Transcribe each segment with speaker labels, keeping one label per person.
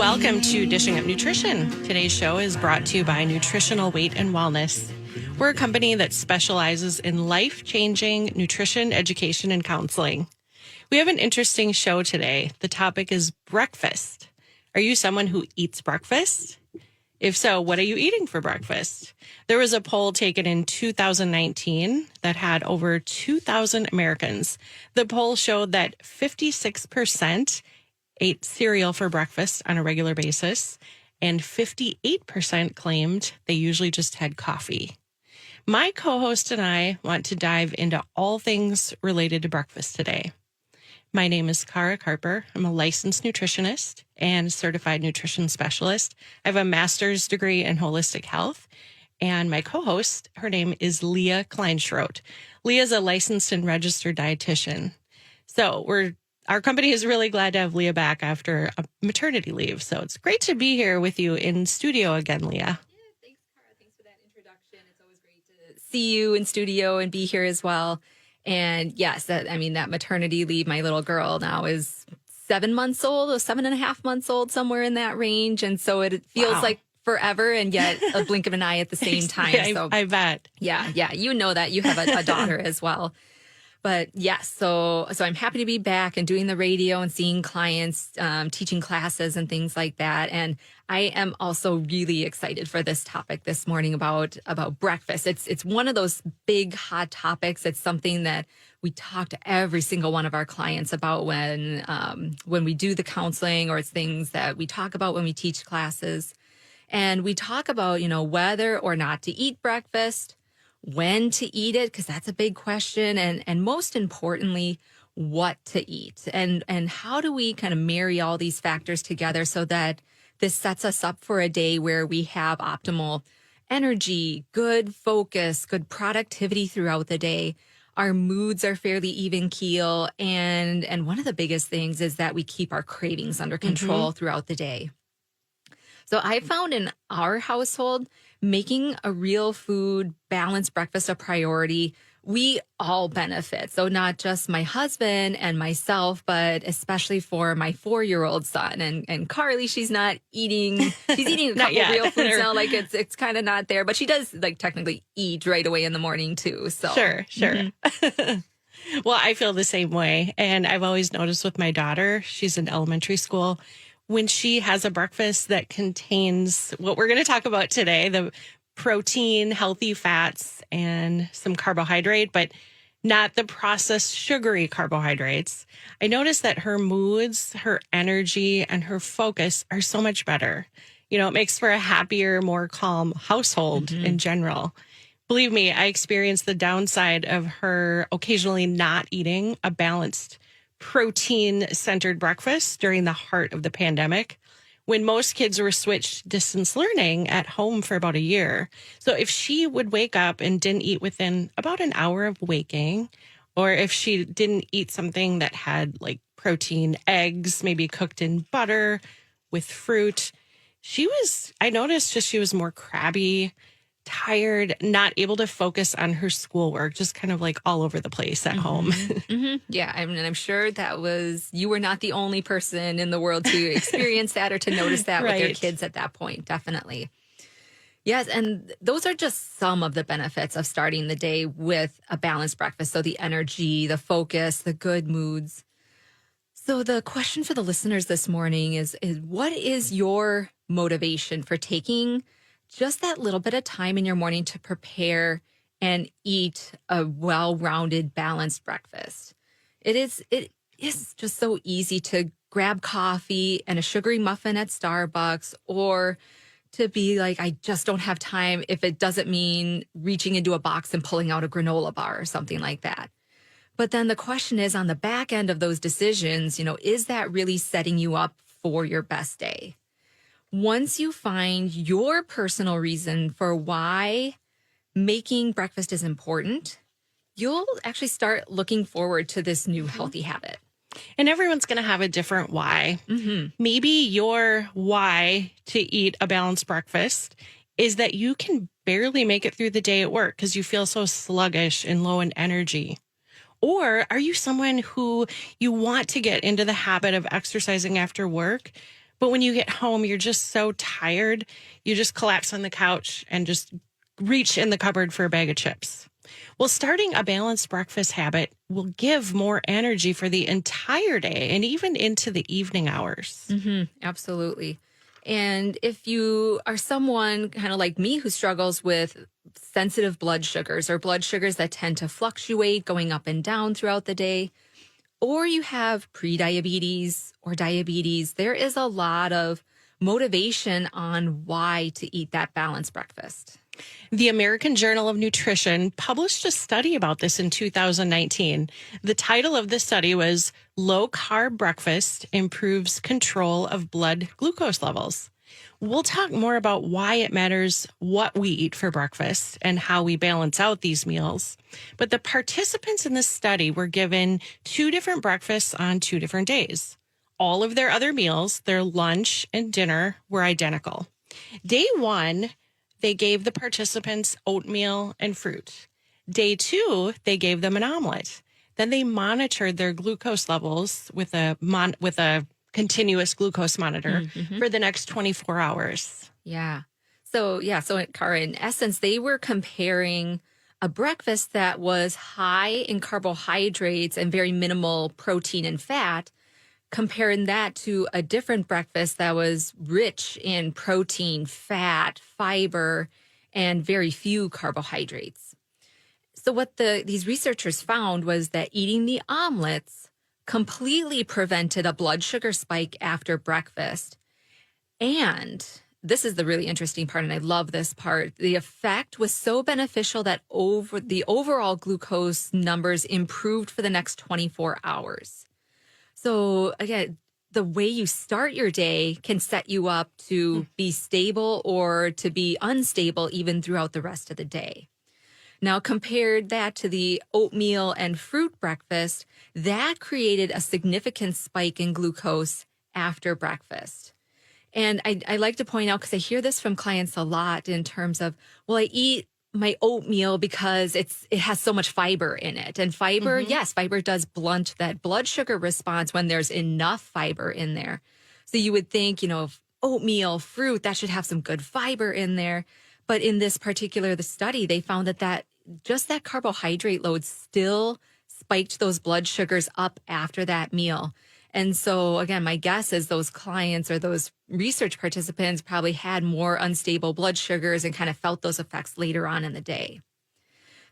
Speaker 1: Welcome to Dishing Up Nutrition. Today's show is brought to you by Nutritional Weight and Wellness. We're a company that specializes in life-changing nutrition, education, and counseling. We have an interesting show today. The topic is breakfast. Are you someone who eats breakfast? If so, what are you eating for breakfast? There was a poll taken in 2019 that had over 2,000 Americans. The poll showed that 56% ate cereal for breakfast on a regular basis, and 58% claimed they usually just had coffee. My co-host and I want to dive into all things related to breakfast today. My name is Cara Carper. I'm a licensed nutritionist and certified nutrition specialist. I have a master's degree in holistic health. And my co-host, her name is Leah Kleinschrodt. Leah is a licensed and registered dietitian. So our company is really glad to have Leah back after a maternity leave. So it's great to be here with you in studio again, Leah.
Speaker 2: Yeah, thanks, Cara. Thanks for that introduction. It's always great to see you in studio and be here as well. And yes, that maternity leave, my little girl now is 7 months old or 7.5 months old, somewhere in that range. And so it feels like forever and yet a blink of an eye at the same time.
Speaker 1: Yeah,
Speaker 2: so
Speaker 1: I bet.
Speaker 2: Yeah. You know that you have a daughter as well. But yes, so I'm happy to be back and doing the radio and seeing clients, teaching classes and things like that. And I am also really excited for this topic this morning about breakfast. It's one of those big hot topics. It's something that we talk to every single one of our clients about when we do the counseling, or it's things that we talk about when we teach classes. And we talk about, whether or not to eat breakfast, when to eat it, because that's a big question. And most importantly, what to eat and how do we kind of marry all these factors together so that this sets us up for a day where we have optimal energy, good focus, good productivity throughout the day. Our moods are fairly even keel. And one of the biggest things is that we keep our cravings under control throughout the day. So I found in our household, making a real food balanced breakfast a priority, we all benefit. So not just my husband and myself, but especially for my 4-year-old son and Carly. She's not eating. She's eating a couple real foods now. Like it's kind of not there, but she does technically eat right away in the morning too. So
Speaker 1: Sure. Well, I feel the same way. And I've always noticed with my daughter, she's in elementary school, when she has a breakfast that contains what we're going to talk about today, the protein, healthy fats, and some carbohydrate, but not the processed sugary carbohydrates, I noticed that her moods, her energy, and her focus are so much better. It makes for a happier, more calm household in general. Believe me, I experienced the downside of her occasionally not eating a balanced protein-centered breakfast during the heart of the pandemic, when most kids were switched distance learning at home for about a year. So if she would wake up and didn't eat within about an hour of waking, or if she didn't eat something that had like protein, eggs, maybe cooked in butter with fruit, I noticed she was more crabby, tired, not able to focus on her schoolwork, just kind of like all over the place at home.
Speaker 2: Yeah, I'm sure you were not the only person in the world to experience that or to notice that with your kids at that point. Definitely. Yes, and those are just some of the benefits of starting the day with a balanced breakfast. So the energy, the focus, the good moods. So the question for the listeners this morning is what is your motivation for taking just that little bit of time in your morning to prepare and eat a well-rounded, balanced breakfast? It is just so easy to grab coffee and a sugary muffin at Starbucks, or to be like, I just don't have time, if it doesn't mean reaching into a box and pulling out a granola bar or something like that. But then the question is, on the back end of those decisions, is that really setting you up for your best day? Once you find your personal reason for why making breakfast is important, you'll actually start looking forward to this new healthy habit.
Speaker 1: And everyone's going to have a different why. Maybe your why to eat a balanced breakfast is that you can barely make it through the day at work because you feel so sluggish and low in energy. Or are you someone who you want to get into the habit of exercising after work, But when you get home, you're just so tired. You just collapse on the couch and just reach in the cupboard for a bag of chips. Well, starting a balanced breakfast habit will give more energy for the entire day and even into the evening hours.
Speaker 2: Absolutely. And if you are someone kind of like me who struggles with sensitive blood sugars or blood sugars that tend to fluctuate going up and down throughout the day, or you have prediabetes or diabetes, there is a lot of motivation on why to eat that balanced breakfast.
Speaker 1: The American Journal of Nutrition published a study about this in 2019. The title of the study was Low Carb Breakfast Improves Control of Blood Glucose Levels. We'll talk more about why it matters what we eat for breakfast and how we balance out these meals. But the participants in this study were given 2 different breakfasts on 2 different days. All of their other meals, their lunch and dinner, were identical. Day 1, they gave the participants oatmeal and fruit. Day 2, they gave them an omelet. Then they monitored their glucose levels with a continuous glucose monitor for the next 24 hours.
Speaker 2: So Cara, in essence, they were comparing a breakfast that was high in carbohydrates and very minimal protein and fat, comparing that to a different breakfast that was rich in protein, fat, fiber, and very few carbohydrates. So what these researchers found was that eating the omelets completely prevented a blood sugar spike after breakfast. And this is the really interesting part, and I love this part. The effect was so beneficial that the overall glucose numbers improved for the next 24 hours. So again, the way you start your day can set you up to be stable or to be unstable even throughout the rest of the day. Now, compared that to the oatmeal and fruit breakfast, that created a significant spike in glucose after breakfast. And I like to point out, because I hear this from clients a lot in terms of, well, I eat my oatmeal because it has so much fiber in it. And fiber, yes, fiber does blunt that blood sugar response when there's enough fiber in there. So you would think, oatmeal, fruit, that should have some good fiber in there. But in this particular study, they found that just that carbohydrate load still spiked those blood sugars up after that meal. And so, again, my guess is those clients or those research participants probably had more unstable blood sugars and kind of felt those effects later on in the day.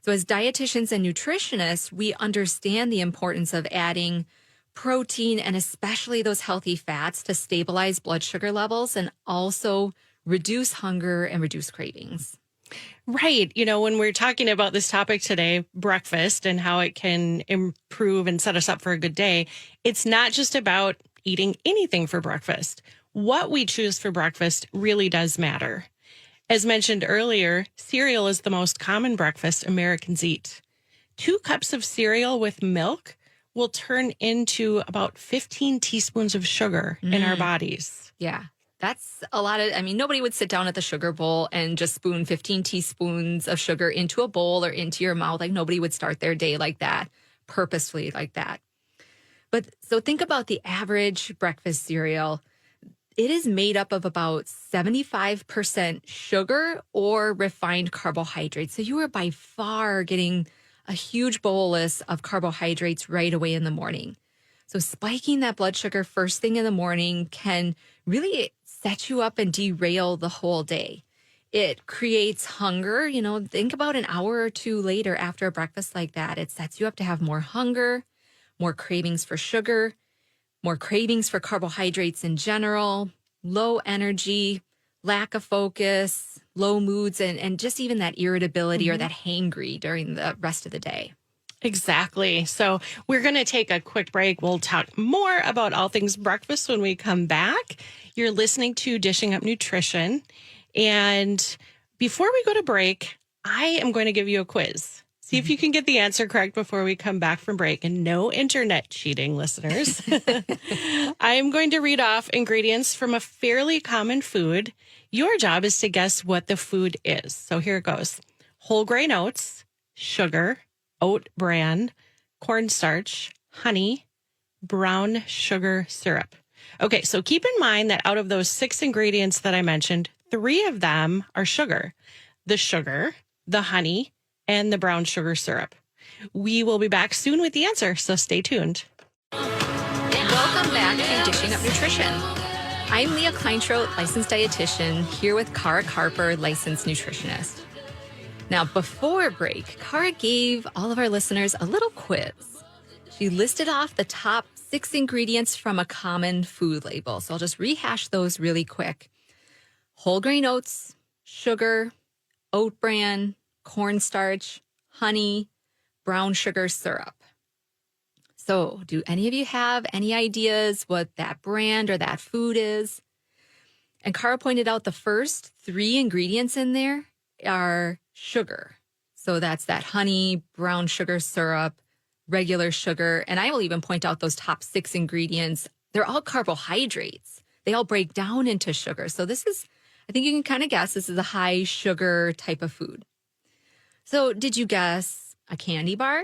Speaker 2: So as dietitians and nutritionists, we understand the importance of adding protein and especially those healthy fats to stabilize blood sugar levels and also reduce hunger and reduce cravings.
Speaker 1: Right. When we're talking about this topic today, breakfast and how it can improve and set us up for a good day, it's not just about eating anything for breakfast. What we choose for breakfast really does matter. As mentioned earlier, cereal is the most common breakfast Americans eat. 2 cups of cereal with milk will turn into about 15 teaspoons of sugar in our bodies.
Speaker 2: Yeah. That's a lot nobody would sit down at the sugar bowl and just spoon 15 teaspoons of sugar into a bowl or into your mouth. Like, nobody would start their day like that, purposefully like that. But so think about the average breakfast cereal. It is made up of about 75% sugar or refined carbohydrates. So you are by far getting a huge bolus of carbohydrates right away in the morning. So spiking that blood sugar first thing in the morning can really set you up and derail the whole day. It creates hunger. Think about an hour or 2 later after a breakfast like that. It sets you up to have more hunger, more cravings for sugar, more cravings for carbohydrates in general, low energy, lack of focus, low moods, and just even that irritability or that hangry during the rest of the day.
Speaker 1: Exactly. So we're going to take a quick break. We'll talk more about all things breakfast when we come back. You're listening to Dishing Up Nutrition. And before we go to break, I am going to give you a quiz. See if you can get the answer correct before we come back from break. And no internet cheating, listeners. I am going to read off ingredients from a fairly common food. Your job is to guess what the food is. So here it goes. Whole grain oats, sugar, oat bran, cornstarch, honey, brown sugar syrup. Okay, so keep in mind that out of those 6 ingredients that I mentioned, 3 of them are sugar: the honey, and the brown sugar syrup. We will be back soon with the answer, so stay tuned.
Speaker 2: Welcome back to Dishing Up Nutrition. I'm Leah Kleinschrodt, licensed dietitian, here with Cara Carper, licensed nutritionist. Now, before break, Cara gave all of our listeners a little quiz. She listed off the top 6 ingredients from a common food label. So I'll just rehash those really quick. Whole grain oats, sugar, oat bran, cornstarch, honey, brown sugar syrup. So do any of you have any ideas what that brand or that food is? And Cara pointed out the first 3 ingredients in there are sugar. So that's that honey, brown sugar syrup, regular sugar. And I will even point out those top 6 ingredients. They're all carbohydrates. They all break down into sugar. So this is, I think you can kind of guess, this is a high sugar type of food. So did you guess a candy bar?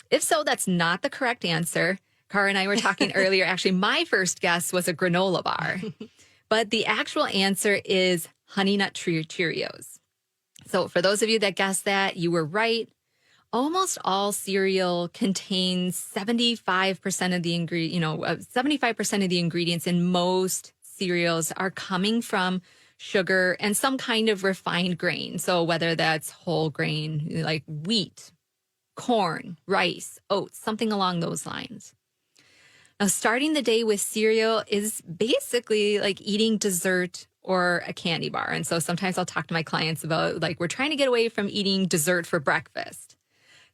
Speaker 2: If so, that's not the correct answer. Cara and I were talking earlier. Actually, my first guess was a granola bar. But the actual answer is Honey Nut Cheerios. So for those of you that guessed that, you were right. Almost all cereal contains 75% of the 75% of the ingredients in most cereals are coming from sugar and some kind of refined grain. So whether that's whole grain, like wheat, corn, rice, oats, something along those lines. Now, starting the day with cereal is basically like eating dessert or a candy bar. And so sometimes I'll talk to my clients about, like, we're trying to get away from eating dessert for breakfast.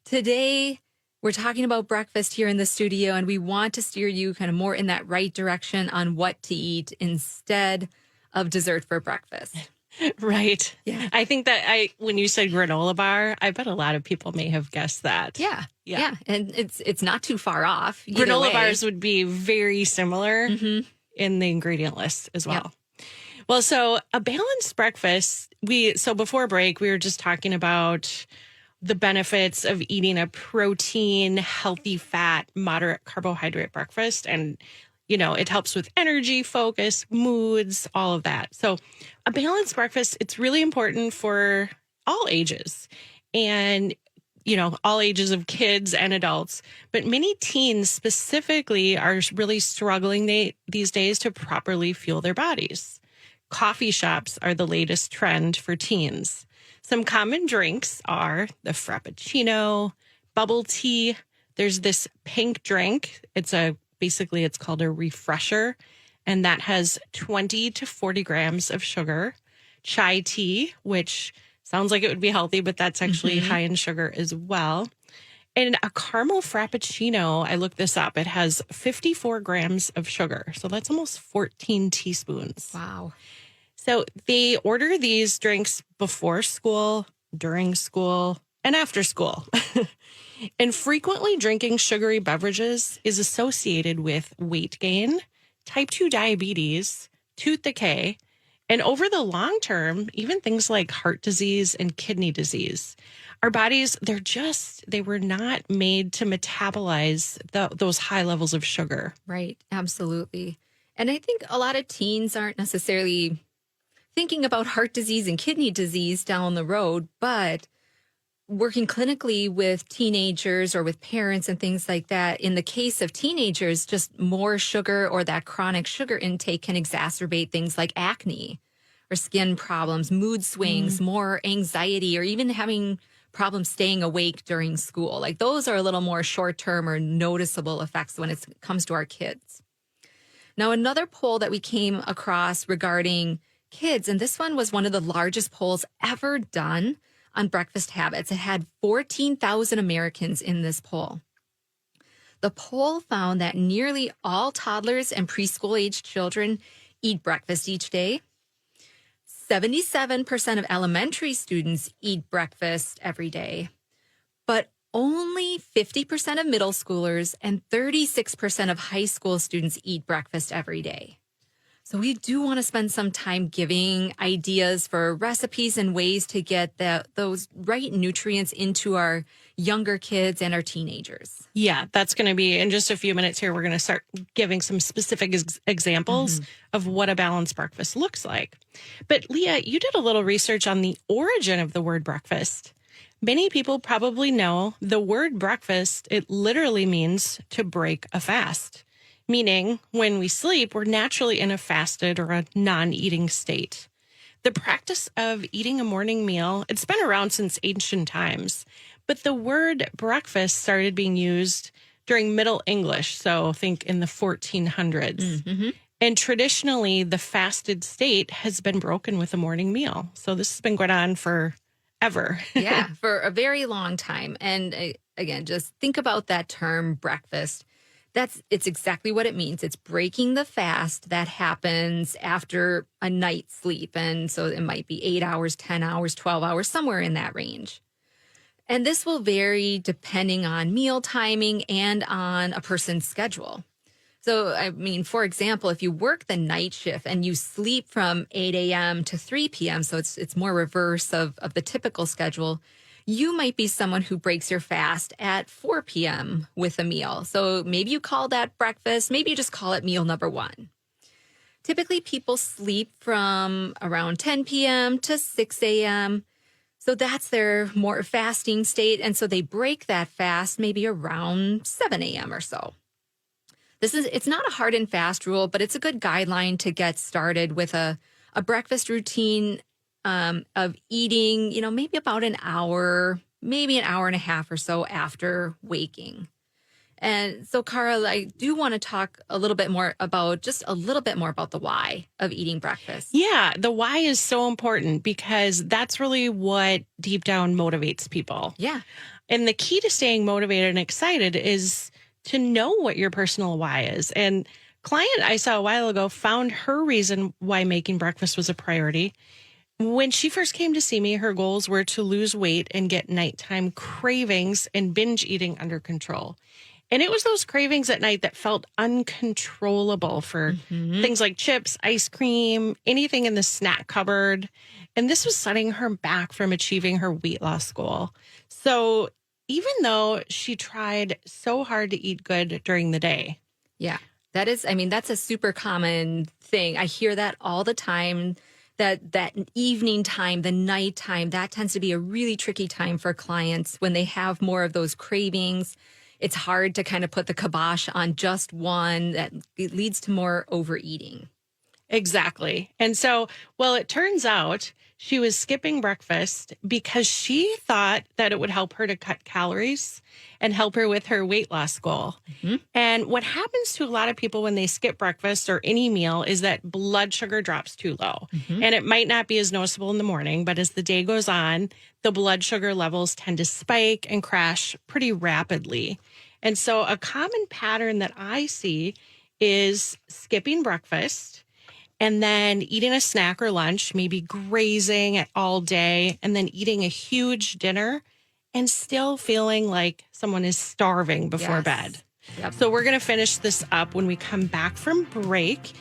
Speaker 2: Today, we're talking about breakfast here in the studio, and we want to steer you kind of more in that right direction on what to eat instead of dessert for breakfast.
Speaker 1: Right.
Speaker 2: Yeah.
Speaker 1: I think that when you said granola bar, I bet a lot of people may have guessed that.
Speaker 2: Yeah. And it's not too far off.
Speaker 1: Granola bars would be very similar in the ingredient list as well. Yep. Well, so a balanced breakfast, so before break, we were just talking about the benefits of eating a protein, healthy fat, moderate carbohydrate breakfast. And, it helps with energy, focus, moods, all of that. So a balanced breakfast, it's really important for all ages and, all ages of kids and adults. But many teens specifically are really struggling these days to properly fuel their bodies. Coffee shops are the latest trend for teens. Some common drinks are the Frappuccino, bubble tea. There's this pink drink. It's called a refresher, and that has 20 to 40 grams of sugar. Chai tea, which sounds like it would be healthy, but that's actually high in sugar as well. And a caramel Frappuccino, I looked this up, it has 54 grams of sugar. So that's almost 14 teaspoons.
Speaker 2: Wow.
Speaker 1: So they order these drinks before school, during school, and after school. And frequently drinking sugary beverages is associated with weight gain, type 2 diabetes, tooth decay, and over the long term, even things like heart disease and kidney disease. Our bodies, they were not made to metabolize those high levels of sugar.
Speaker 2: Right. Absolutely. And I think a lot of teens aren't necessarily thinking about heart disease and kidney disease down the road, but working clinically with teenagers or with parents and things like that, in the case of teenagers, just more sugar or that chronic sugar intake can exacerbate things like acne or skin problems, mood swings, more anxiety, or even having problems staying awake during school. Like those are a little more short-term or noticeable effects when it comes to our kids. Now, another poll that we came across regarding kids, and this one was one of the largest polls ever done on breakfast habits. It had 14,000 Americans in this poll. The poll found that nearly all toddlers and preschool-aged children eat breakfast each day. 77% of elementary students eat breakfast every day, but only 50% of middle schoolers and 36% of high school students eat breakfast every day. So we do want to spend some time giving ideas for recipes and ways to get those right nutrients into our younger kids and our teenagers.
Speaker 1: Yeah, that's going to be in just a few minutes here. We're going to start giving some specific examples of what a balanced breakfast looks like. But Leah, you did a little research on the origin of the word breakfast. Many people probably know the word breakfast, it literally means to break a fast, meaning when we sleep, we're naturally in a fasted or a non-eating state. The practice of eating a morning meal, it's been around since ancient times, but the word breakfast started being used during Middle English, so think in the 1400s. And traditionally, the fasted state has been broken with a morning meal. So this has been going on for ever.
Speaker 2: Yeah, for a very long time. And again, just think about that term breakfast. It's exactly what it means. It's breaking the fast that happens after a night's sleep. And so it might be 8 hours, 10 hours, 12 hours, somewhere in that range. And this will vary depending on meal timing and on a person's schedule. So, I mean, for example, if you work the night shift and you sleep from 8 a.m. to 3 p.m., so it's more reverse of the typical schedule, you might be someone who breaks your fast at 4 p.m. with a meal. So maybe you call that breakfast. Maybe you just call it meal number one. Typically, people sleep from around 10 p.m. to 6 a.m., so that's their more fasting state. And so they break that fast maybe around 7 a.m. or so. It's not a hard and fast rule, but it's a good guideline to get started with a breakfast routine of eating, maybe about an hour, maybe an hour and a half or so after waking. And so, Cara, I do want to talk a little bit more about the why of eating breakfast.
Speaker 1: Yeah, the why is so important because that's really what deep down motivates people.
Speaker 2: Yeah.
Speaker 1: And the key to staying motivated and excited is to know what your personal why is. And client I saw a while ago found her reason why making breakfast was a priority. When she first came to see me, her goals were to lose weight and get nighttime cravings and binge eating under control. And it was those cravings at night that felt uncontrollable for things like chips, ice cream, anything in the snack cupboard. And this was setting her back from achieving her weight loss goal. So even though she tried so hard to eat good during the day.
Speaker 2: Yeah, that's a super common thing. I hear that all the time, that evening time, the nighttime, that tends to be a really tricky time for clients when they have more of those cravings. It's hard to kind of put the kibosh on just one. That it leads to more overeating.
Speaker 1: Exactly. And so, well, it turns out she was skipping breakfast because she thought that it would help her to cut calories and help her with her weight loss goal. And what happens to a lot of people when they skip breakfast or any meal is that blood sugar drops too low. And it might not be as noticeable in the morning, but as the day goes on, the blood sugar levels tend to spike and crash pretty rapidly. And so a common pattern that I see is skipping breakfast and then eating a snack or lunch, maybe grazing it all day, and then eating a huge dinner and still feeling like someone is starving before bed.
Speaker 2: Yep.
Speaker 1: So we're going to finish this up when we come back from break.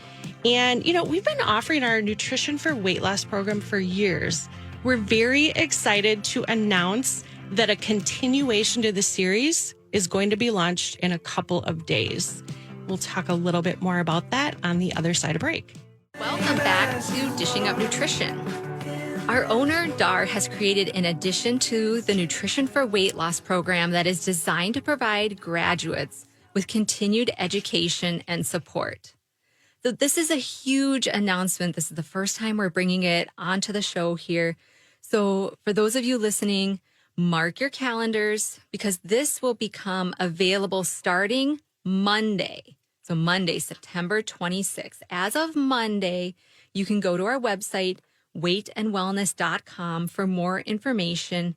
Speaker 1: And, we've been offering our Nutrition for Weight Loss program for years. We're very excited to announce that a continuation to the series is going to be launched in a couple of days. We'll talk a little bit more about that on the other side of break.
Speaker 2: Welcome back to Dishing Up Nutrition. Our owner, Dar, has created an addition to the Nutrition for Weight Loss program that is designed to provide graduates with continued education and support. So this is a huge announcement. This is the first time we're bringing it onto the show here. So for those of you listening, mark your calendars because this will become available starting Monday. So Monday, September 26th. As of Monday, you can go to our website, weightandwellness.com, for more information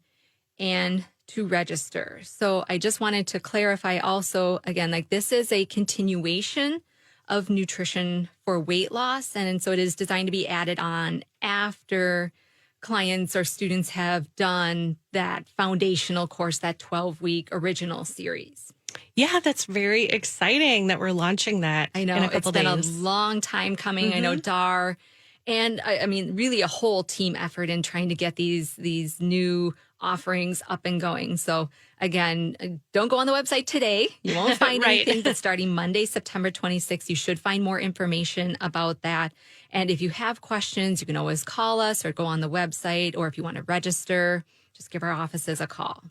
Speaker 2: and to register. So I just wanted to clarify also, again, this is a continuation of Nutrition for Weight Loss. And so it is designed to be added on after clients or students have done that foundational course, that 12-week original series.
Speaker 1: Yeah, that's very exciting that we're launching that
Speaker 2: I know
Speaker 1: in a
Speaker 2: it's
Speaker 1: couple
Speaker 2: been
Speaker 1: days.
Speaker 2: a long time coming. I know Dar, and I mean, really a whole team effort in trying to get these new offerings up and going. So again, don't go on the website today. You won't find
Speaker 1: Right.
Speaker 2: anything, but starting Monday, September 26th, you should find more information about that. And if you have questions, you can always call us or go on the website, or if you want to register, just give our offices a call.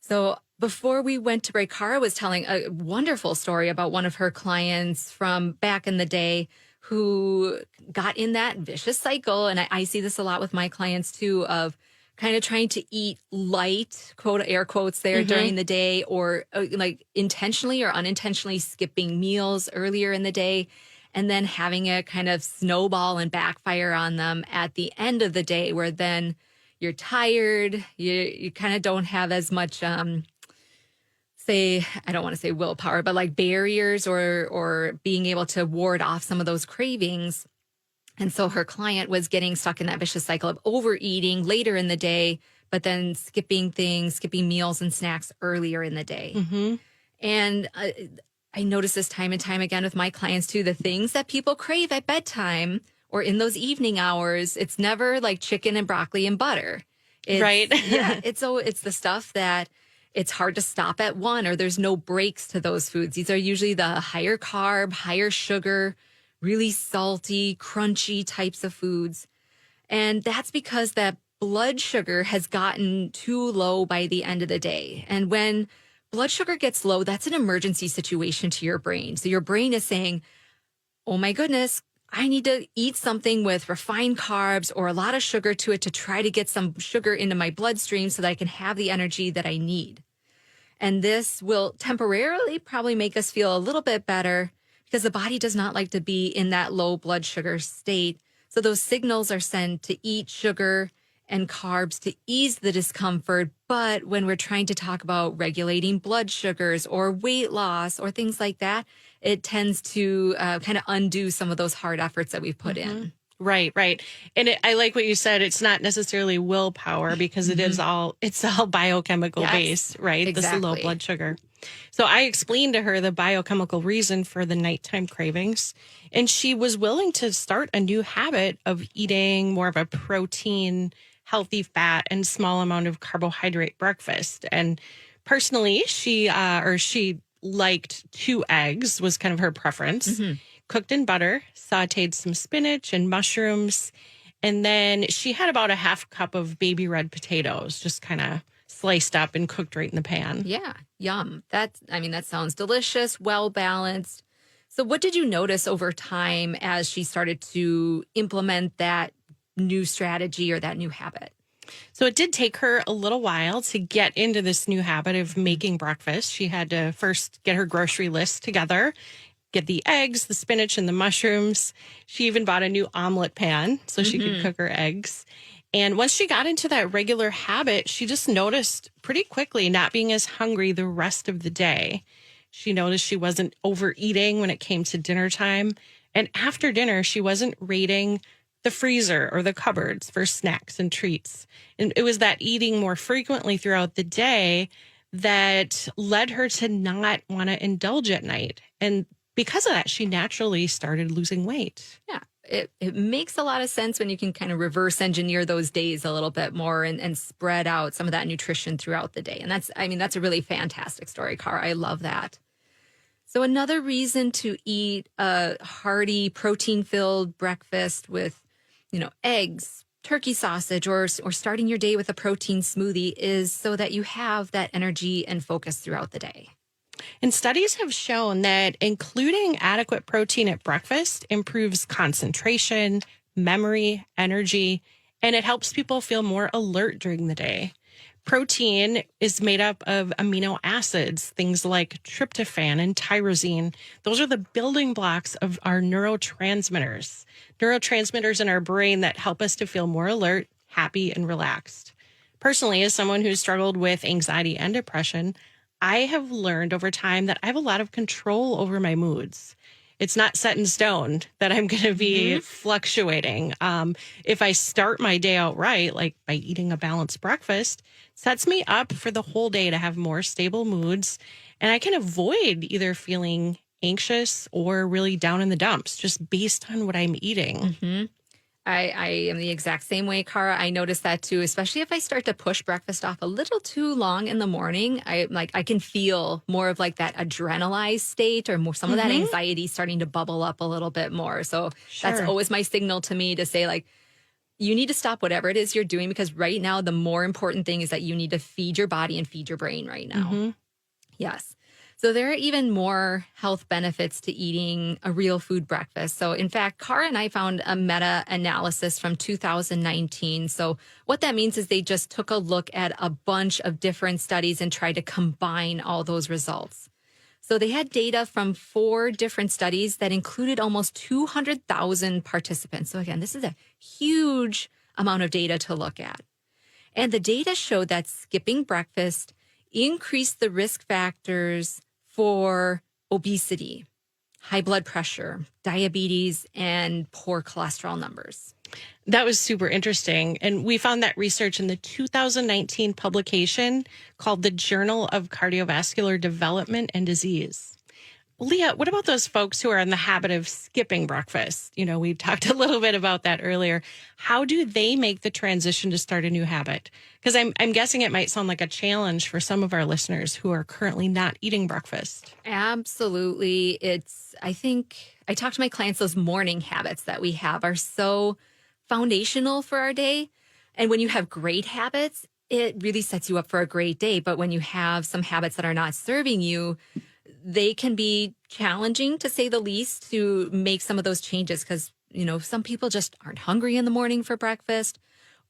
Speaker 2: So before we went to break, Cara was telling a wonderful story about one of her clients from back in the day who got in that vicious cycle. And I see this a lot with my clients too, of kind of trying to eat light, quote, air quotes there during the day, or like intentionally or unintentionally skipping meals earlier in the day, and then having a kind of snowball and backfire on them at the end of the day, where then you're tired, you kind of don't have as much, say, I don't want to say willpower, but like barriers or being able to ward off some of those cravings. And so her client was getting stuck in that vicious cycle of overeating later in the day, but then skipping meals and snacks earlier in the day. And I notice this time and time again with my clients too, the things that people crave at bedtime or in those evening hours, it's never like chicken and broccoli and butter.
Speaker 1: Right.
Speaker 2: Yeah, it's the stuff that it's hard to stop at one, or there's no breaks to those foods. These are usually the higher carb, higher sugar, really salty, crunchy types of foods. And that's because that blood sugar has gotten too low by the end of the day. And when blood sugar gets low, that's an emergency situation to your brain. So your brain is saying, oh my goodness, I need to eat something with refined carbs or a lot of sugar to it to try to get some sugar into my bloodstream so that I can have the energy that I need. And this will temporarily probably make us feel a little bit better because the body does not like to be in that low blood sugar state. So those signals are sent to eat sugar and carbs to ease the discomfort. But when we're trying to talk about regulating blood sugars or weight loss or things like that, it tends to kind of undo some of those hard efforts that we've put in.
Speaker 1: Right, right. And I like what you said. It's not necessarily willpower because it's all biochemical based, right?
Speaker 2: Exactly.
Speaker 1: This low blood sugar. So I explained to her the biochemical reason for the nighttime cravings, and she was willing to start a new habit of eating more of a protein, healthy fat, and small amount of carbohydrate breakfast. And personally, she liked 2 eggs was kind of her preference, cooked in butter, sauteed some spinach and mushrooms. And then she had about a half cup of baby red potatoes, just kind of sliced up and cooked right in the pan.
Speaker 2: Yeah, yum. That sounds delicious, well balanced. So what did you notice over time as she started to implement that new strategy or that new habit?
Speaker 1: So it did take her a little while to get into this new habit of making breakfast. She had to first get her grocery list together, get the eggs, the spinach, and the mushrooms. She even bought a new omelet pan so she could cook her eggs. And once she got into that regular habit, she just noticed pretty quickly not being as hungry the rest of the day. She noticed she wasn't overeating when it came to dinner time. And after dinner, she wasn't raiding the freezer or the cupboards for snacks and treats. And it was that eating more frequently throughout the day that led her to not want to indulge at night. And because of that, she naturally started losing weight.
Speaker 2: Yeah, it makes a lot of sense when you can kind of reverse engineer those days a little bit more and spread out some of that nutrition throughout the day. And that's a really fantastic story, Cara. I love that. So another reason to eat a hearty, protein-filled breakfast with, eggs, turkey sausage, or starting your day with a protein smoothie is so that you have that energy and focus throughout the day.
Speaker 1: And studies have shown that including adequate protein at breakfast improves concentration, memory, energy, and it helps people feel more alert during the day. Protein is made up of amino acids, things like tryptophan and tyrosine. Those are the building blocks of our neurotransmitters in our brain that help us to feel more alert, happy, and relaxed. Personally, as someone who's struggled with anxiety and depression, I have learned over time that I have a lot of control over my moods. It's not set in stone that I'm going to be fluctuating. If I start my day out right, like by eating a balanced breakfast, sets me up for the whole day to have more stable moods And I can avoid either feeling anxious or really down in the dumps just based on what I'm eating.
Speaker 2: Hmm. I am the exact same way, Cara. I notice that too, especially if I start to push breakfast off a little too long in the morning. I can feel more of like that adrenalized state or more some of that anxiety starting to bubble up a little bit more. So that's
Speaker 1: Sure.
Speaker 2: always my signal to me to say like, you need to stop whatever it is you're doing, because right now the more important thing is that you need to feed your body and feed your brain right now.
Speaker 1: Hmm.
Speaker 2: Yes. So there are even more health benefits to eating a real food breakfast. So in fact, Cara and I found a meta-analysis from 2019. So what that means is they just took a look at a bunch of different studies and tried to combine all those results. So they had data from 4 different studies that included almost 200,000 participants. So again, this is a huge amount of data to look at. And the data showed that skipping breakfast increased the risk factors for obesity, high blood pressure, diabetes, and poor cholesterol numbers.
Speaker 1: That was super interesting. And we found that research in the 2019 publication called the Journal of Cardiovascular Development and Disease. Leah, what about those folks who are in the habit of skipping breakfast? You know, we talked a little bit about that earlier. How do they make the transition to start a new habit? Because I'm guessing it might sound like a challenge for some of our listeners who are currently not eating breakfast.
Speaker 2: Absolutely. I think I talk to my clients, those morning habits that we have are so foundational for our day. And when you have great habits, it really sets you up for a great day. But when you have some habits that are not serving you, they can be challenging, to say the least, to make some of those changes because, some people just aren't hungry in the morning for breakfast,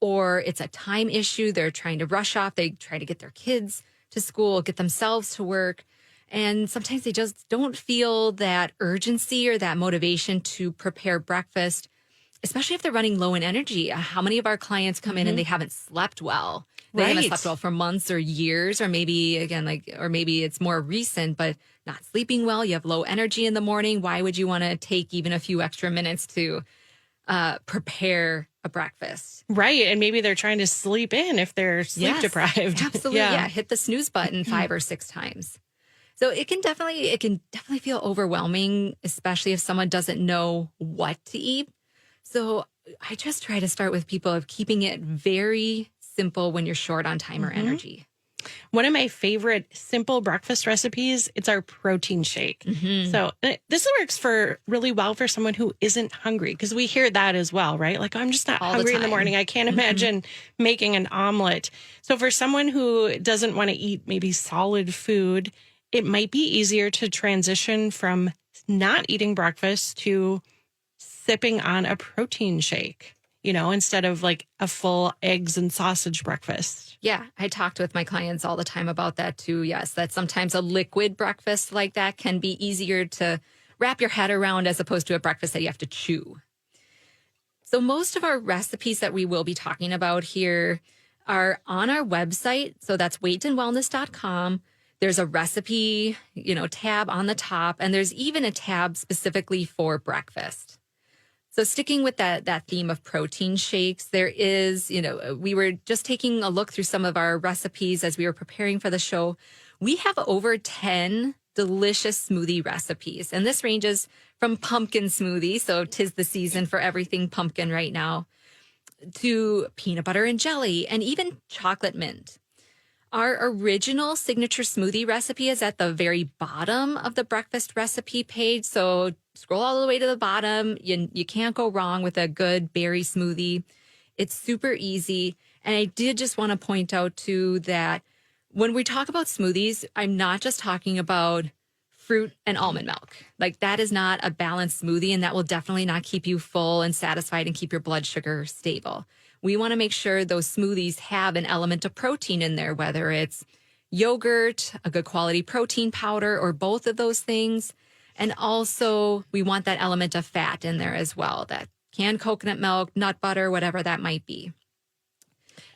Speaker 2: or it's a time issue. They're trying to rush off. They try to get their kids to school, get themselves to work. And sometimes they just don't feel that urgency or that motivation to prepare breakfast, especially if they're running low in energy. How many of our clients come in and they haven't slept well? They haven't slept well for months or years, or maybe maybe it's more recent, but not sleeping well. You have low energy in the morning. Why would you want to take even a few extra minutes to prepare a breakfast?
Speaker 1: Right. And maybe they're trying to sleep in if they're sleep deprived.
Speaker 2: Absolutely. Yeah. Hit the snooze button 5 or 6 times. So it can definitely feel overwhelming, especially if someone doesn't know what to eat. So I just try to start with people of keeping it very simple when you're short on time or energy.
Speaker 1: One of my favorite simple breakfast recipes, it's our protein shake. So this works really well for someone who isn't hungry, because we hear that as well, right? Like, I'm just not hungry in the morning. I can't imagine making an omelet. So for someone who doesn't want to eat maybe solid food, it might be easier to transition from not eating breakfast to sipping on a protein shake, instead of like a full eggs and sausage breakfast.
Speaker 2: Yeah, I talked with my clients all the time about that too. Yes, that sometimes a liquid breakfast like that can be easier to wrap your head around as opposed to a breakfast that you have to chew. So most of our recipes that we will be talking about here are on our website. So that's weightandwellness.com. There's a recipe, tab on the top, and there's even a tab specifically for breakfast. So sticking with that theme of protein shakes, there is, we were just taking a look through some of our recipes as we were preparing for the show. We have over 10 delicious smoothie recipes, and this ranges from pumpkin smoothie, so 'tis the season for everything pumpkin right now, to peanut butter and jelly, and even chocolate mint. Our original signature smoothie recipe is at the very bottom of the breakfast recipe page. So scroll all the way to the bottom. You can't go wrong with a good berry smoothie. It's super easy. And I did just want to point out too that when we talk about smoothies, I'm not just talking about fruit and almond milk. Like, that is not a balanced smoothie, and that will definitely not keep you full and satisfied and keep your blood sugar stable. We want to make sure those smoothies have an element of protein in there, whether it's yogurt, a good quality protein powder, or both of those things. And also, we want that element of fat in there as well, that canned coconut milk, nut butter, whatever that might be.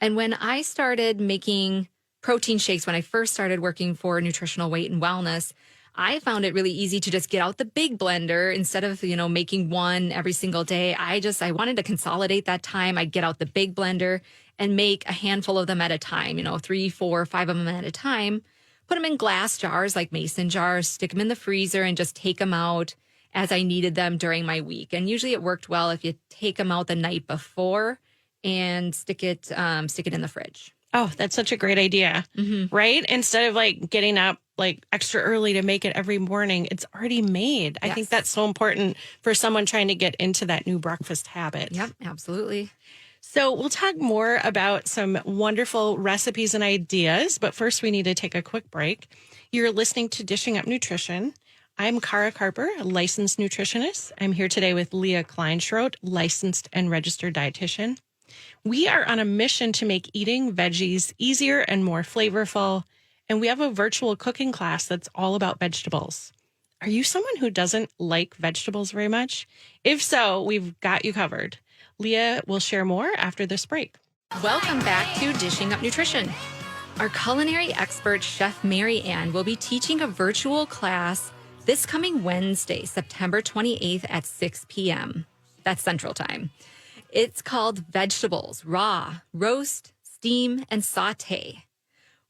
Speaker 2: And when I started making protein shakes, when I first started working for Nutritional Weight and Wellness, I found it really easy to just get out the big blender instead of, making one every single day. I wanted to consolidate that time. I'd get out the big blender and make a handful of them at a time, 3, 4, 5 of them at a time. put them in glass jars, like mason jars, stick them in the freezer, and just take them out as I needed them during my week. And usually it worked well if you take them out the night before and stick it in the fridge.
Speaker 1: Oh, that's such a great idea, right? Instead of like getting up like extra early to make it every morning, it's already made. I think that's so important for someone trying to get into that new breakfast habit.
Speaker 2: Yep, absolutely.
Speaker 1: So we'll talk more about some wonderful recipes and ideas, but first we need to take a quick break. You're listening to Dishing Up Nutrition. I'm Cara Carper, a licensed nutritionist. I'm here today with Leah Kleinschrodt, licensed and registered dietitian. We are on a mission to make eating veggies easier and more flavorful, and we have a virtual cooking class that's all about vegetables. Are you someone who doesn't like vegetables very much? If so, we've got you covered. Leah will share more after this break.
Speaker 2: Welcome back to Dishing Up Nutrition. Our culinary expert, Chef Mary Ann, will be teaching a virtual class this coming Wednesday, September 28th at 6 p.m. That's Central Time. It's called Vegetables, Raw, Roast, Steam, and Saute.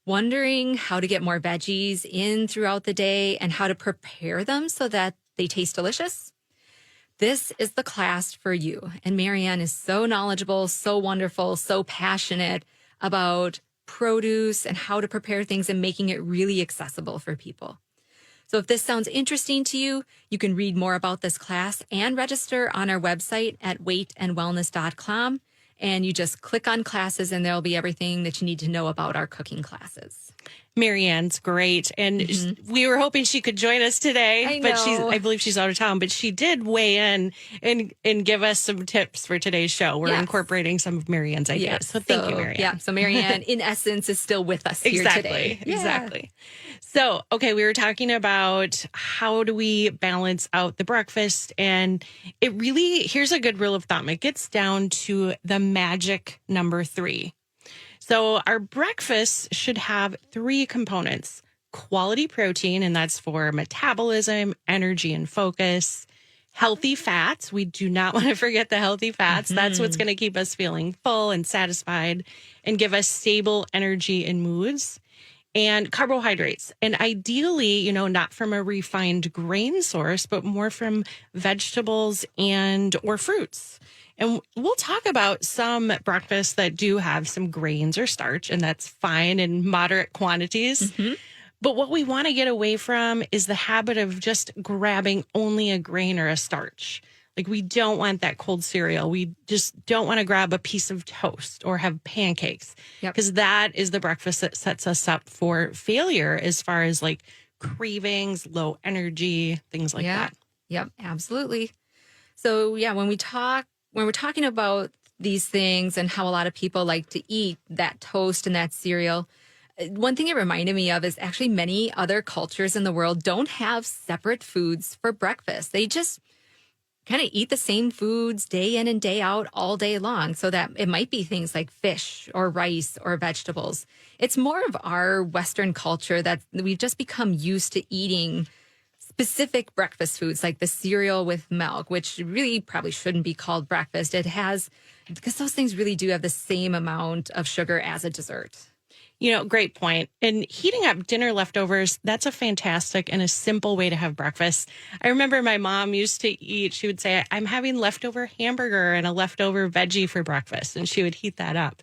Speaker 2: Wondering how to get more veggies in throughout the day and how to prepare them so that they taste delicious? This is the class for you. And Marianne is so knowledgeable, so wonderful, so passionate about produce and how to prepare things and making it really accessible for people. So if this sounds interesting to you, you can read more about this class and register on our website at weightandwellness.com. And you just click on classes and there'll be everything that you need to know about our cooking classes.
Speaker 1: Marianne's great. And we were hoping she could join us today, but I believe she's out of town, but she did weigh in and give us some tips for today's show. We're incorporating some of Marianne's ideas.
Speaker 2: Yes.
Speaker 1: So thank you, Marianne.
Speaker 2: Yeah. So Marianne, in essence, is still with us here today.
Speaker 1: Exactly. So, okay, we were talking about how do we balance out the breakfast, and it really, here's a good rule of thumb. It gets down to the magic number 3. So our breakfast should have 3 components: quality protein, and that's for metabolism, energy, and focus; healthy fats. We do not want to forget the healthy fats. That's what's going to keep us feeling full and satisfied and give us stable energy and moods; and carbohydrates. And ideally, not from a refined grain source, but more from vegetables and or fruits. And we'll talk about some breakfasts that do have some grains or starch, and that's fine in moderate quantities. But what we want to get away from is the habit of just grabbing only a grain or a starch. Like, we don't want that cold cereal. We just don't want to grab a piece of toast or have pancakes, because that is the breakfast that sets us up for failure as far as like cravings, low energy, things like that.
Speaker 2: Yep, absolutely. So when we're talking about these things and how a lot of people like to eat that toast and that cereal, one thing it reminded me of is actually many other cultures in the world don't have separate foods for breakfast. They just kind of eat the same foods day in and day out all day long. So that it might be things like fish or rice or vegetables. It's more of our Western culture that we've just become used to eating specific breakfast foods like the cereal with milk, which really probably shouldn't be called breakfast. Because those things really do have the same amount of sugar as a dessert.
Speaker 1: Great point. And heating up dinner leftovers, that's a fantastic and a simple way to have breakfast. I remember my mom used to eat, she would say, I'm having leftover hamburger and a leftover veggie for breakfast. And she would heat that up.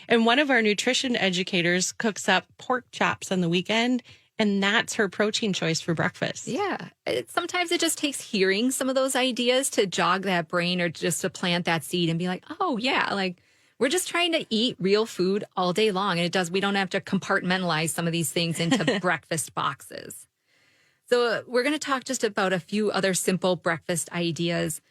Speaker 1: And one of our nutrition educators cooks up pork chops on the weekend, and that's her protein choice for breakfast.
Speaker 2: Yeah. Sometimes it just takes hearing some of those ideas to jog that brain or just to plant that seed and be like, oh, yeah, like we're just trying to eat real food all day long. And we don't have to compartmentalize some of these things into breakfast boxes. So we're going to talk just about a few other simple breakfast ideas.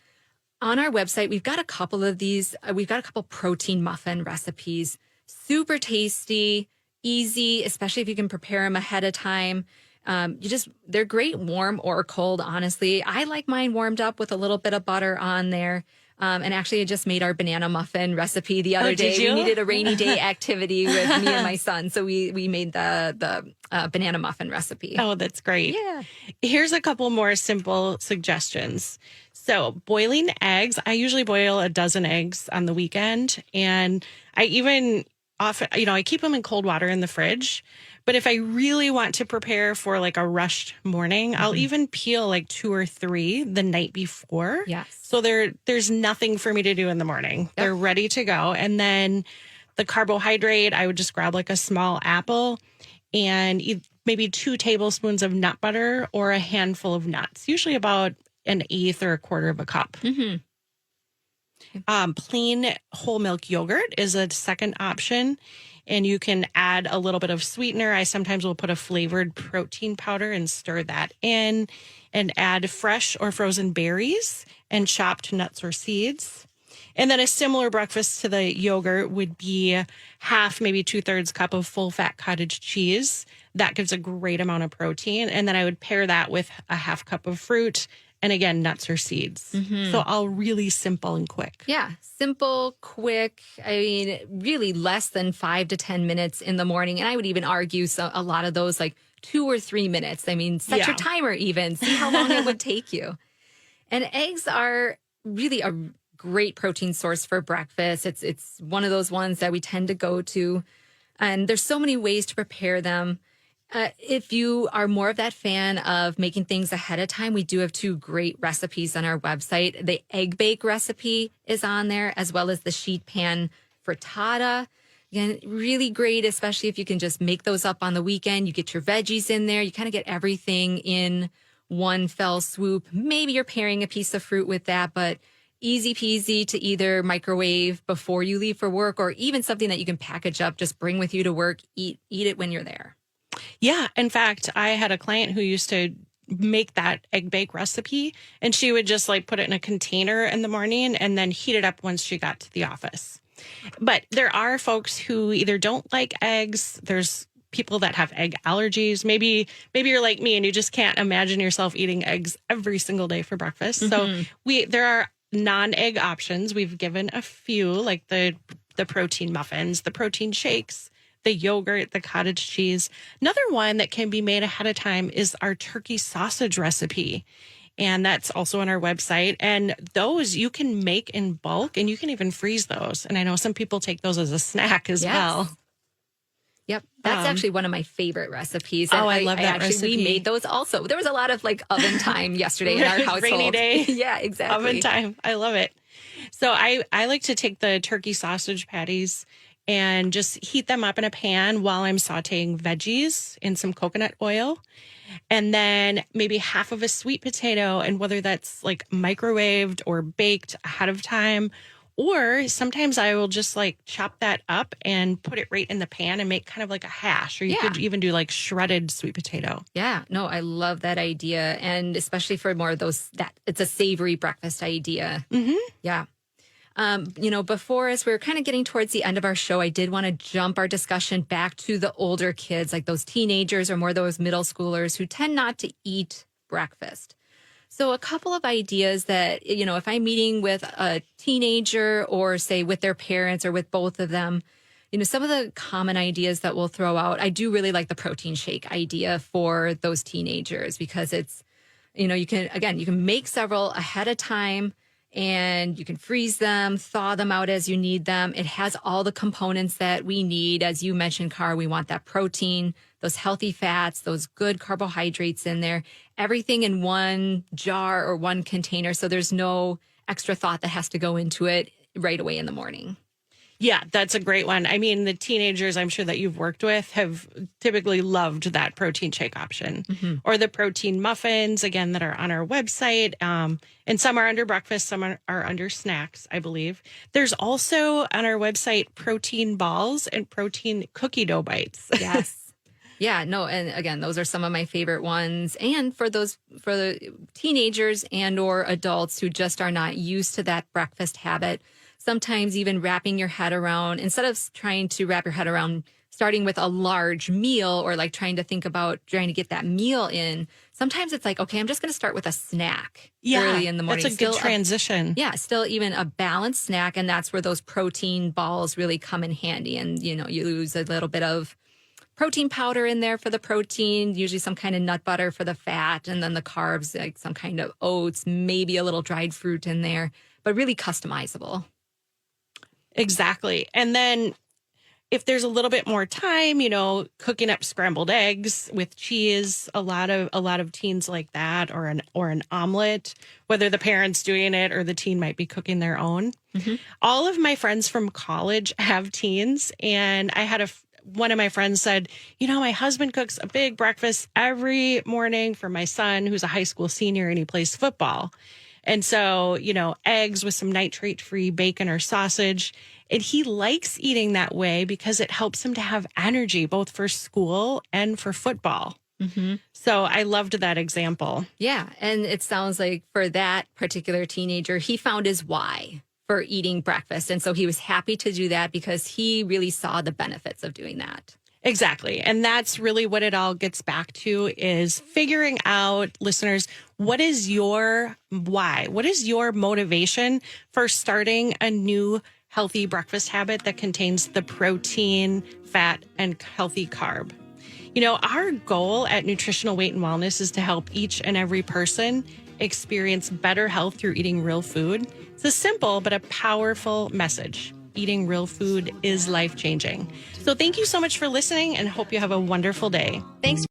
Speaker 2: On our website, we've got a couple of these. We've got a couple protein muffin recipes. Super tasty, easy, especially if you can prepare them ahead of time. They're great warm or cold, honestly. I like mine warmed up with a little bit of butter on there. And actually, I just made our banana muffin recipe the other day.
Speaker 1: Did you?
Speaker 2: We needed a rainy day activity with me and my son. So we made the banana muffin recipe.
Speaker 1: Oh, that's great.
Speaker 2: Yeah.
Speaker 1: Here's a couple more simple suggestions. So boiling eggs, I usually boil a dozen eggs on the weekend. And I even often, I keep them in cold water in the fridge. But if I really want to prepare for like a rushed morning, I'll even peel like 2 or 3 the night before.
Speaker 2: Yes.
Speaker 1: So there's nothing for me to do in the morning.
Speaker 2: Yep.
Speaker 1: They're ready to go. And then the carbohydrate, I would just grab like a small apple and eat maybe 2 tablespoons of nut butter or a handful of nuts, usually about an eighth or a quarter of a cup. Plain whole milk yogurt is a second option, and you can add a little bit of sweetener. I sometimes will put a flavored protein powder and stir that in, and add fresh or frozen berries and chopped nuts or seeds. And then a similar breakfast to the yogurt would be half, maybe 2/3 cup of full fat cottage cheese. That gives a great amount of protein. And then I would pair that with a half cup of fruit and again, nuts or seeds. So all really simple and quick.
Speaker 2: Yeah, simple, quick. I mean, really less than 5 to 10 minutes in the morning. And I would even argue a lot of those like 2 or 3 minutes. I mean, set your timer even. See how long it would take you. And eggs are really a great protein source for breakfast. It's one of those ones that we tend to go to. And there's so many ways to prepare them. If you are more of that fan of making things ahead of time, we do have 2 great recipes on our website. The egg bake recipe is on there, as well as the sheet pan frittata. Again, really great, especially if you can just make those up on the weekend. You get your veggies in there. You kind of get everything in one fell swoop. Maybe you're pairing a piece of fruit with that, but easy peasy to either microwave before you leave for work, or even something that you can package up, just bring with you to work, eat it when you're there.
Speaker 1: Yeah. In fact, I had a client who used to make that egg bake recipe, and she would just like put it in a container in the morning and then heat it up once she got to the office. But there are folks who either don't like eggs. There's people that have egg allergies. Maybe you're like me and you just can't imagine yourself eating eggs every single day for breakfast. So there are non-egg options. We've given a few, like the protein muffins, the protein shakes, the yogurt, the cottage cheese. Another one that can be made ahead of time is our turkey sausage recipe. And that's also on our website. And those you can make in bulk, and you can even freeze those. And I know some people take those as a snack as well.
Speaker 2: Yep. That's actually one of my favorite recipes.
Speaker 1: And I love that recipe.
Speaker 2: We made those also. There was a lot of like oven time yesterday in our household.
Speaker 1: Rainy day.
Speaker 2: Yeah, exactly.
Speaker 1: Oven time. I love it. So I like to take the turkey sausage patties and just heat them up in a pan while I'm sauteing veggies in some coconut oil. And then maybe half of a sweet potato, and whether that's like microwaved or baked ahead of time, or sometimes I will just like chop that up and put it right in the pan and make kind of like a hash, or you could even do like shredded sweet potato.
Speaker 2: Yeah, no, I love that idea. And especially for more of those, that it's a savory breakfast idea. Yeah. Before, as we're kind of getting towards the end of our show, I did want to jump our discussion back to the older kids, like those teenagers or more those middle schoolers who tend not to eat breakfast. So a couple of ideas that, if I'm meeting with a teenager or say with their parents or with both of them, some of the common ideas that we'll throw out, I do really like the protein shake idea for those teenagers, because it's, you can make several ahead of time. And you can freeze them, thaw them out as you need them. It has all the components that we need. As you mentioned, Car, we want that protein, those healthy fats, those good carbohydrates in there, everything in one jar or one container. So there's no extra thought that has to go into it right away in the morning.
Speaker 1: Yeah, that's a great one. I mean, the teenagers I'm sure that you've worked with have typically loved that protein shake option, or the protein muffins, again, that are on our website. And some are under breakfast, some are under snacks, I believe. There's also on our website protein balls and protein cookie dough bites.
Speaker 2: Yes. Yeah, no. And again, those are some of my favorite ones. And for the teenagers and or adults who just are not used to that breakfast habit, sometimes even wrapping your head around, instead of trying to wrap your head around starting with a large meal or like trying to think about trying to get that meal in, sometimes it's like, okay, I'm just going to start with a snack early in the morning.
Speaker 1: That's a good transition.
Speaker 2: Still even a balanced snack. And that's where those protein balls really come in handy. And, you use a little bit of protein powder in there for the protein, usually some kind of nut butter for the fat, and then the carbs, like some kind of oats, maybe a little dried fruit in there, but really customizable.
Speaker 1: Exactly. And then if there's a little bit more time, cooking up scrambled eggs with cheese, a lot of teens like that, or an omelet, whether the parent's doing it or the teen might be cooking their own. Mm-hmm. All of my friends from college have teens, and I had one of my friends said, my husband cooks a big breakfast every morning for my son, who's a high school senior, and he plays football. And so, eggs with some nitrate-free bacon or sausage. And he likes eating that way because it helps him to have energy, both for school and for football. Mm-hmm. So I loved that example.
Speaker 2: Yeah. And it sounds like for that particular teenager, he found his why for eating breakfast. And so he was happy to do that because he really saw the benefits of doing that.
Speaker 1: Exactly. And that's really what it all gets back to, is figuring out, listeners, what is your why? What is your motivation for starting a new healthy breakfast habit that contains the protein, fat, and healthy carb? Our goal at Nutritional Weight and Wellness is to help each and every person experience better health through eating real food. It's a simple but a powerful message. Eating real food is life-changing. So thank you so much for listening, and hope you have a wonderful day.
Speaker 2: Thanks.